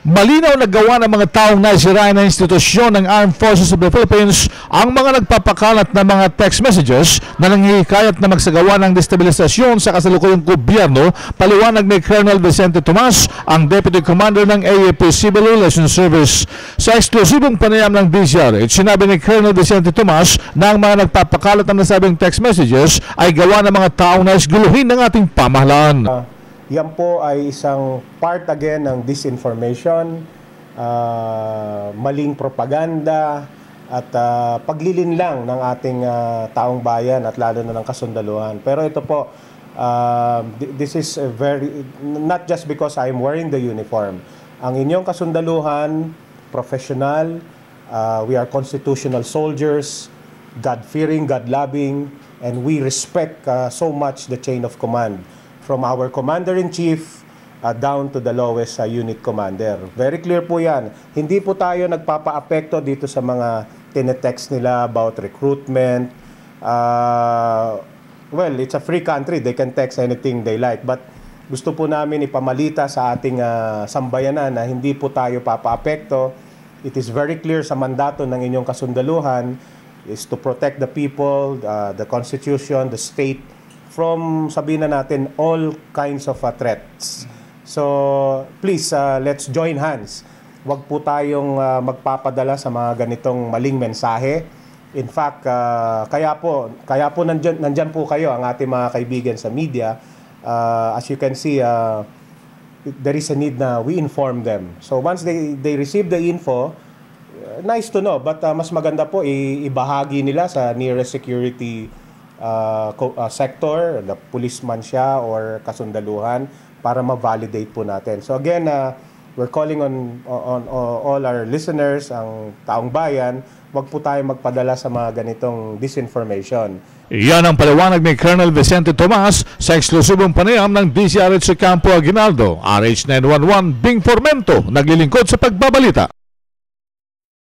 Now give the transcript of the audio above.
Malinaw na gawa ng mga taong naisirain na institusyon ng Armed Forces of the Philippines ang mga nagpapakalat na mga text messages na nanghihikayat na magsagawa ng destabilisasyon sa kasalukuyang gobyerno, paliwanag ni Colonel Vicente Tomas, ang Deputy Commander ng AFP Civil Relations Service. Sa eksklusibong panayam ng DZRH, sinabi ni Colonel Vicente Tomas na ang mga nagpapakalat ng nasabing text messages ay gawa ng mga taong nais guluhin ng ating pamahalaan. Yan po ay isang part again ng disinformation, maling propaganda at paglilinlang ng ating taong bayan at lalo na ng kasundaluhan. Pero ito po, this is not just because I'm wearing the uniform. Ang inyong kasundaluhan, professional, we are constitutional soldiers, God-fearing, God-loving, and we respect so much the chain of command. From our commander-in-chief down to the lowest unit commander. Very clear po yan. Hindi po tayo nagpapa-apekto dito sa mga tinetext nila about recruitment. Well, it's a free country. They can text anything they like. But gusto po namin ipamalita sa ating sambayanan na hindi po tayo papa-apekto. It is very clear sa mandato ng inyong kasundaluhan is to protect the people, the Constitution, the state, from, sabihin na natin, all kinds of threats. So, please, let's join hands. Huwag po tayong magpapadala sa mga ganitong maling mensahe. In fact, kaya po nandyan po kayo, ang ating mga kaibigan sa media. As you can see, there is a need na we inform them. So, once they receive the info, nice to know. But mas maganda po, ibahagi nila sa nearest security sector, the policeman siya or kasundaluhan para ma-validate po natin. So again, we're calling on all our listeners, ang taong bayan, wag po tayo magpadala sa mga ganitong disinformation. Iyan ang paliwanag ni Colonel Vicente Tomas sa eksklusibong panayam ng DZRH sa Campo Aguinaldo. RH 911 Bing Formento, naglilingkod sa pagbabalita.